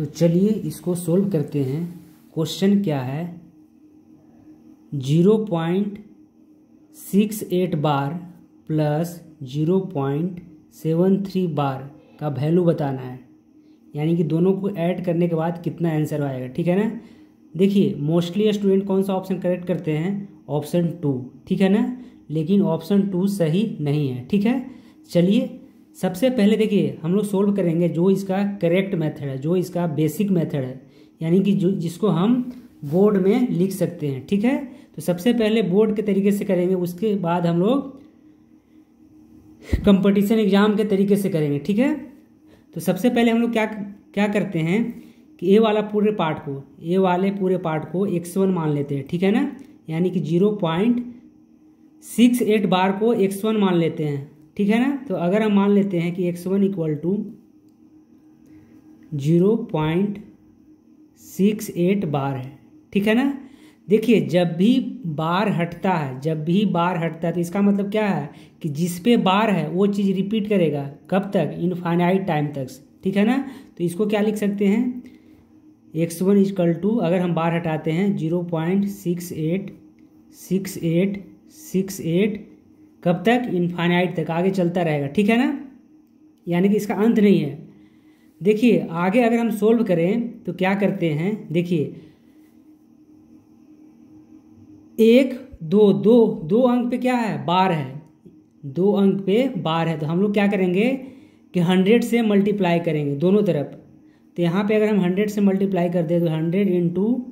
तो चलिए इसको सोल्व करते हैं। क्वेश्चन क्या है, 0.68 बार प्लस 0.73 बार का वैल्यू बताना है, यानी कि दोनों को ऐड करने के बाद कितना आंसर आएगा। ठीक है ना। देखिए मोस्टली स्टूडेंट कौन सा ऑप्शन करेक्ट करते हैं, ऑप्शन 2, ठीक है ना, लेकिन ऑप्शन 2 सही नहीं है। ठीक है, चलिए सबसे पहले देखिए हम लोग सोल्व करेंगे जो इसका करेक्ट मेथड है, जो इसका बेसिक मेथड है, यानी कि जो जिसको हम बोर्ड में लिख सकते हैं। ठीक है, तो सबसे पहले बोर्ड के तरीके से करेंगे, उसके बाद हम लोग कंपटीशन एग्जाम के तरीके से करेंगे। ठीक है, तो सबसे पहले हम लोग क्या करते हैं कि ए वाले पूरे पार्ट को x1 मान लेते हैं। ठीक है ना, यानी कि 0.68 बार को x1 मान लेते हैं। ठीक है ना, तो अगर हम मान लेते हैं कि x1 इक्वल टू 0.68 बार है। ठीक है ना, देखिए जब भी बार हटता है तो इसका मतलब क्या है कि जिस पे बार है वो चीज़ रिपीट करेगा, कब तक, इनफाइनाइट टाइम तक। ठीक है ना, तो इसको क्या लिख सकते हैं, x1 इक्वल टू, अगर हम बार हटाते हैं 0.68 कब तक, इनफाइनाइट तक, आगे चलता रहेगा। ठीक है ना, यानी कि इसका अंत नहीं है। देखिए आगे अगर हम सोल्व करें तो क्या करते हैं, देखिए 1 2 अंक पे क्या है, बार है, 2 अंक पे बार है, तो हम लोग क्या करेंगे कि 100 से मल्टीप्लाई करेंगे दोनों तरफ। तो यहाँ पे अगर हम 100 से मल्टीप्लाई कर दें तो 100 इंटू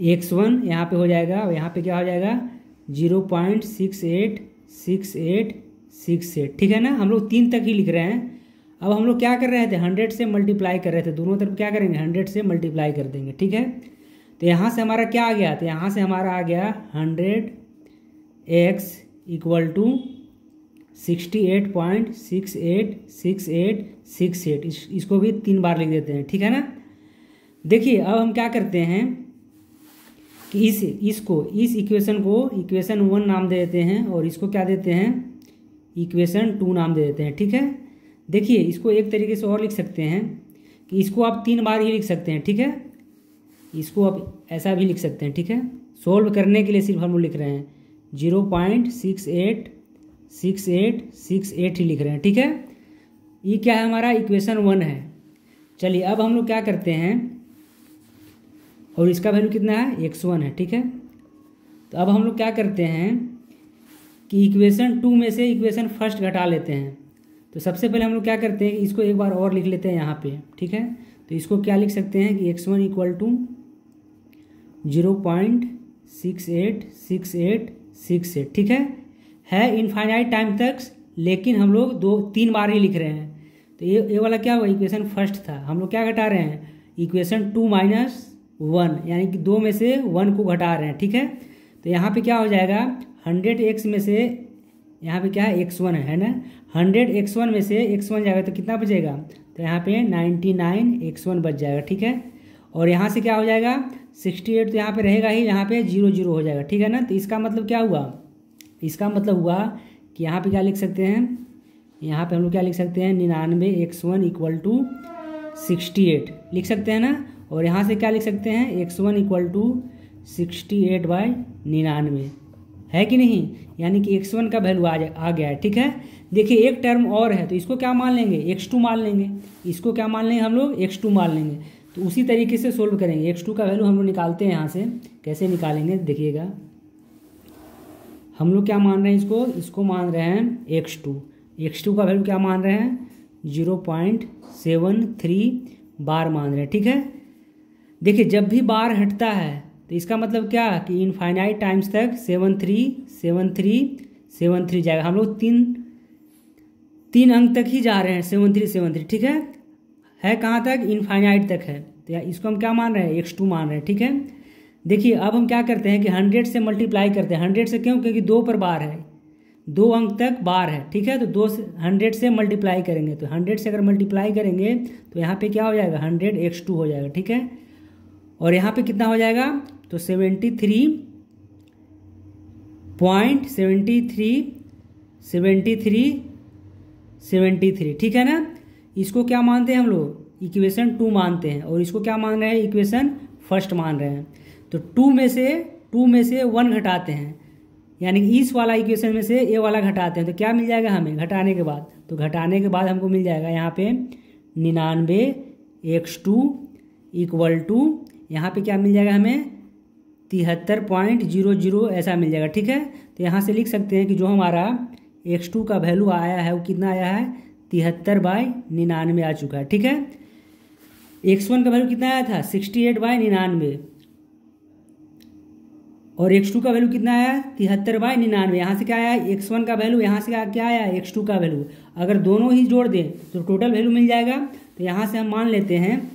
x1 यहाँ पे हो जाएगा, और यहाँ पे क्या हो जाएगा 0.686868। ठीक है ना, हम लोग 3 तक ही लिख रहे हैं। अब हम लोग क्या कर रहे थे, 100 से मल्टीप्लाई कर रहे थे, दोनों तरफ क्या करेंगे 100 से मल्टीप्लाई कर देंगे। ठीक है, तो यहाँ से हमारा क्या आ गया, तो यहाँ से हमारा आ गया 100x इक्वल टू 68.686868। इसको भी 3 बार लिख देते हैं। ठीक है ना, देखिए अब हम क्या करते हैं कि इस इक्वेशन को इक्वेशन 1 नाम दे देते हैं, और इसको क्या देते हैं, इक्वेशन 2 नाम दे देते हैं। ठीक है, देखिए इसको एक तरीके से और लिख सकते हैं कि इसको आप 3 बार ही लिख सकते हैं। ठीक है, इसको आप ऐसा भी लिख सकते हैं। ठीक है, सोल्व करने के लिए सिर्फ हम लोग लिख रहे हैं 0.686868 ही लिख रहे हैं। ठीक है, ये क्या है, हमारा इक्वेशन 1 है। चलिए अब हम लोग क्या करते हैं, और इसका वैल्यू कितना है, x1 है। ठीक है, तो अब हम लोग क्या करते हैं कि इक्वेशन 2 में से इक्वेशन फर्स्ट घटा लेते हैं। तो सबसे पहले हम लोग क्या करते हैं कि इसको एक बार और लिख लेते हैं यहाँ पे। ठीक है, तो इसको क्या लिख सकते हैं कि x1 इक्वल टू 0.686868। ठीक है इनफाइनाइट टाइम तक, लेकिन हम लोग 3 बार ही लिख रहे हैं। तो ये वाला क्या हुआ, इक्वेशन फर्स्ट था, हम लोग क्या घटा रहे हैं, इक्वेशन 2 माइनस 1, यानी कि 2 में से 1 को घटा रहे हैं। ठीक है, तो यहाँ पे क्या हो जाएगा, 100x में से यहाँ पे क्या है, x1 है ना, 100x1 में से x1 जाएगा तो कितना बचेगा, तो यहाँ पे 99x1 बच जाएगा। ठीक है, और यहाँ से क्या हो जाएगा 68, तो यहाँ पे रहेगा ही, यहाँ पे 0 हो जाएगा। ठीक है ना, तो इसका मतलब क्या हुआ, इसका मतलब हुआ कि यहाँ पे क्या लिख सकते हैं, यहाँ पे हम लोग क्या लिख सकते हैं, 99x1 इक्वल टू 68 लिख सकते हैं ना, और यहाँ से क्या लिख सकते हैं, x1 इक्वल टू 68/99 है कि नहीं, यानी कि x1 का वैल्यू आ गया है। ठीक है, देखिए एक टर्म और है, तो इसको क्या मान लेंगे, x2 मान लेंगे, इसको क्या मान लेंगे हम लोग, x2 मान लेंगे। तो उसी तरीके से सोल्व करेंगे, x2 का वैल्यू हम लोग निकालते हैं यहाँ से, कैसे निकालेंगे देखिएगा, हम लोग क्या मान रहे हैं, इसको मान रहे हैं x2 का वैल्यू क्या मान रहे हैं, 0.73 बार मान रहे हैं। ठीक है, देखिए जब भी बार हटता है तो इसका मतलब क्या कि इनफाइनाइट टाइम्स तक 73 जाएगा। हम लोग तीन अंक तक ही जा रहे हैं, 73। ठीक है कहाँ तक, इनफाइनाइट तक है। तो इसको हम क्या मान रहे हैं, x2 मान रहे हैं। ठीक है, देखिए अब हम क्या करते हैं कि 100 से मल्टीप्लाई करते हैं, 100 से क्यों, क्योंकि 2 पर बार है, 2 अंक तक बार है। ठीक है, तो 100 से मल्टीप्लाई करेंगे, तो 100 से अगर मल्टीप्लाई करेंगे तो यहाँ पे क्या हो जाएगा, 100x2 हो जाएगा। ठीक है, और यहाँ पे कितना हो जाएगा, तो 73.73। ठीक है ना, इसको क्या मानते हैं हम लोग, इक्वेशन 2 मानते हैं और इसको क्या मान रहे हैं, इक्वेशन फर्स्ट मान रहे हैं। तो 2 में से 1 घटाते हैं, यानी कि इस वाला इक्वेशन में से ये वाला घटाते हैं, तो क्या मिल जाएगा हमें घटाने के बाद, तो घटाने के बाद हमको मिल जाएगा यहाँ पे 99x2 इक्वल टू यहाँ पे क्या मिल जाएगा हमें 73.00 ऐसा मिल जाएगा। ठीक है, तो यहाँ से लिख सकते हैं कि जो हमारा x2 का वैल्यू आया है वो कितना आया है 73/99 आ चुका है। ठीक है, x1 का वैल्यू कितना आया था 68/99 और x2 का वैल्यू कितना आया 73/99। यहाँ से क्या आया x1 का वैल्यू, यहाँ से क्या आया x2 का वैल्यू। अगर दोनों ही जोड़ दें तो टोटल वैल्यू मिल जाएगा। तो यहाँ से हम मान लेते हैं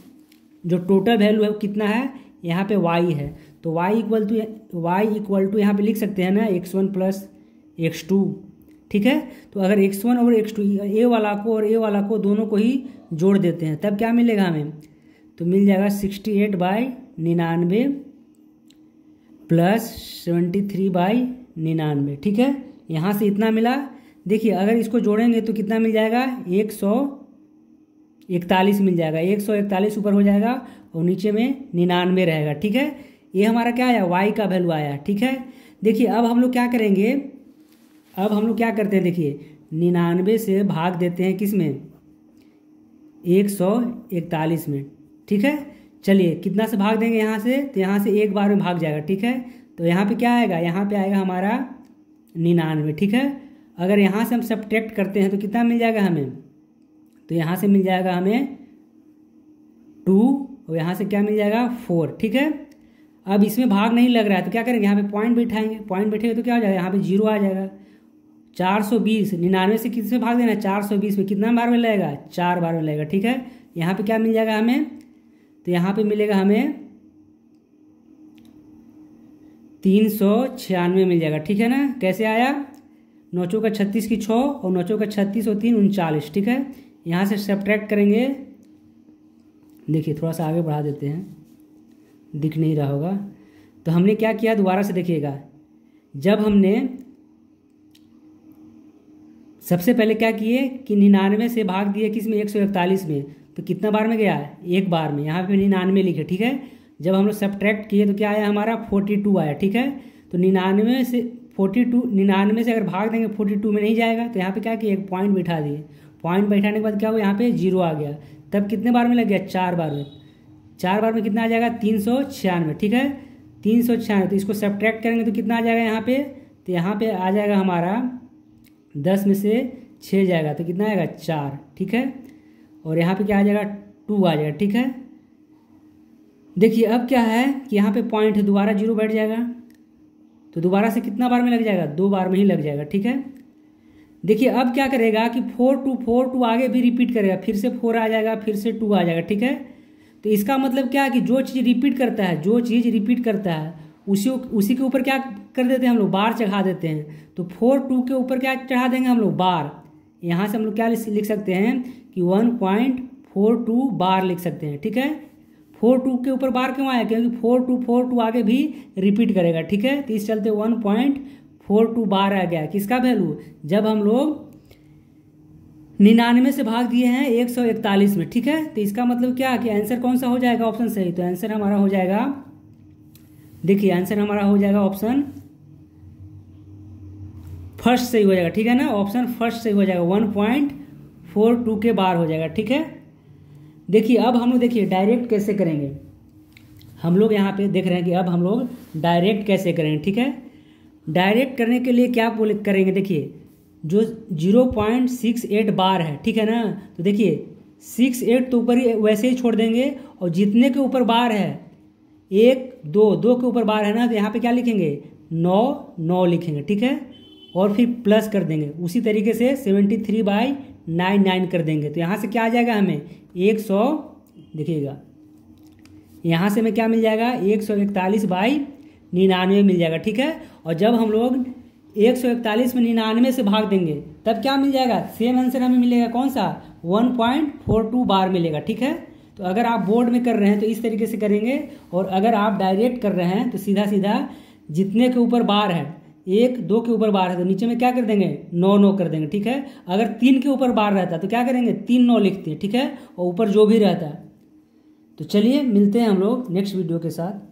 जो टोटल वैल्यू है वो कितना है, यहाँ पे y है, तो y इक्वल टू यहाँ पे लिख सकते हैं ना x1 प्लस x2। ठीक है, तो अगर x1 और x2 ए वाला को और ए वाला को दोनों को ही जोड़ देते हैं तब क्या मिलेगा हमें, तो मिल जाएगा 68/99 प्लस 73/99। ठीक है, यहाँ से इतना मिला। देखिए अगर इसको जोड़ेंगे तो कितना मिल जाएगा 141 मिल जाएगा, 141 ऊपर हो जाएगा और नीचे में 99 रहेगा। ठीक है, ये हमारा क्या आया y का वैल्यू आया। ठीक है, देखिए अब हम लोग क्या करेंगे, अब हम लोग क्या करते हैं, देखिए 99 से भाग देते हैं किस में 141 में। ठीक है, चलिए कितना से भाग देंगे यहाँ से, तो यहाँ से एक बार में भाग जाएगा। ठीक है, तो यहाँ पे क्या आएगा, यहाँ पे आएगा हमारा 99। ठीक है, अगर यहाँ से हम सब्ट्रैक्ट करते हैं तो कितना मिल जाएगा हमें, तो यहाँ से मिल जाएगा हमें 2 और यहाँ से क्या मिल जाएगा 4। ठीक है, अब इसमें भाग नहीं लग रहा है तो क्या करेंगे, यहाँ पे पॉइंट बैठाएंगे, पॉइंट बैठेगा तो क्या हो जाएगा यहाँ पे 0 आ जाएगा। 420 99 से किससे भाग देना 420 में कितना बार में लगेगा 4 बार में लगेगा। ठीक है, यहाँ पे क्या मिल जाएगा हमें, तो यहाँ पे मिलेगा हमें 396 मिल जाएगा। ठीक है ना, कैसे आया 9 चौका 36 की 6 और 9 चौका 36 और 3 39। ठीक है, यहाँ से सब्ट्रैक्ट करेंगे, देखिए थोड़ा सा आगे बढ़ा देते हैं, दिख नहीं रहा होगा। तो हमने क्या किया दोबारा से देखिएगा, जब हमने सबसे पहले क्या किए कि 99 से भाग दिए किस में 141 में, तो कितना बार में गया एक बार में, यहाँ पे 99 लिखे। ठीक है, जब हम लोग सब्ट्रैक्ट किए तो क्या आया हमारा 42 आया। ठीक है, तो 99 से अगर भाग देंगे 42 में नहीं जाएगा, तो यहाँ पे क्या किया एक पॉइंट बैठा दिए, पॉइंट बैठाने के बाद क्या हुआ यहाँ पे 0 आ गया। तब कितने बार में लग गया 4 बार में, 4 बार में कितना आ जाएगा 396। ठीक है, 396, तो इसको सब्ट्रैक्ट करेंगे तो कितना आ जाएगा यहाँ पे, तो यहाँ पे आ जाएगा हमारा 10 में से 6 जाएगा तो कितना आएगा 4। ठीक है, और यहाँ पे क्या आ जाएगा 2 आ जाएगा। ठीक है, देखिए अब क्या है कि यहाँ पे पॉइंट है, दोबारा 0 बैठ जाएगा, तो दोबारा से कितना बार में लग जाएगा 2 बार में ही लग जाएगा। ठीक है, देखिए अब क्या करेगा कि 4 आगे भी रिपीट करेगा, फिर से 4 आ जाएगा, फिर से 2 आ जाएगा। ठीक है, तो इसका मतलब क्या है कि जो चीज़ रिपीट करता है उसी के ऊपर क्या कर देते हैं हम लोग बार चढ़ा देते हैं। तो 4 के ऊपर क्या चढ़ा देंगे हम लोग बार, यहाँ से हम लोग क्या लिख सकते हैं कि 1.42 बार लिख सकते हैं। ठीक है, 4 के ऊपर बार क्यों आया, क्योंकि 4 आगे भी रिपीट करेगा। ठीक है, तो इस चलते 1.42 बार आ गया किसका वैल्यू, जब हम लोग 99 से भाग दिए हैं 141 में। ठीक है, तो इसका मतलब क्या कि आंसर कौन सा हो जाएगा ऑप्शन सही, तो आंसर हमारा हो जाएगा, देखिए आंसर हमारा हो जाएगा ऑप्शन फर्स्ट सही हो जाएगा। ठीक है ना, ऑप्शन फर्स्ट सही हो जाएगा, 1.42 के बार हो जाएगा। ठीक है, देखिए अब हम लोग देखिए डायरेक्ट कैसे करेंगे, हम लोग यहाँ पे देख रहे हैं कि अब हम लोग डायरेक्ट कैसे करेंगे। ठीक है, डायरेक्ट करने के लिए क्या करेंगे, देखिए जो 0.68 बार है, ठीक है ना, तो देखिए 68 तो ऊपर ही वैसे ही छोड़ देंगे और जितने के ऊपर बार है 1 2 के ऊपर बार है ना, तो यहाँ पे क्या लिखेंगे 9 लिखेंगे। ठीक है, और फिर प्लस कर देंगे, उसी तरीके से 73/99 कर देंगे, तो यहाँ से क्या आ जाएगा हमें 100, देखिएगा यहाँ से हमें क्या मिल जाएगा 141/99 मिल जाएगा। ठीक है, और जब हम लोग 141 में 99 से भाग देंगे तब क्या मिल जाएगा, सेम आंसर हमें मिलेगा कौन सा 1.42 बार मिलेगा। ठीक है, तो अगर आप बोर्ड में कर रहे हैं तो इस तरीके से करेंगे, और अगर आप डायरेक्ट कर रहे हैं तो सीधा जितने के ऊपर बार है 1 2 के ऊपर बार है तो नीचे में क्या कर देंगे 9 9 कर देंगे, ठीक है। अगर 3 के ऊपर बार रहता तो क्या करेंगे 3 9 लिखते हैं, ठीक है, और ऊपर जो भी रहता है। तो चलिए मिलते हैं हम लोग नेक्स्ट वीडियो के साथ।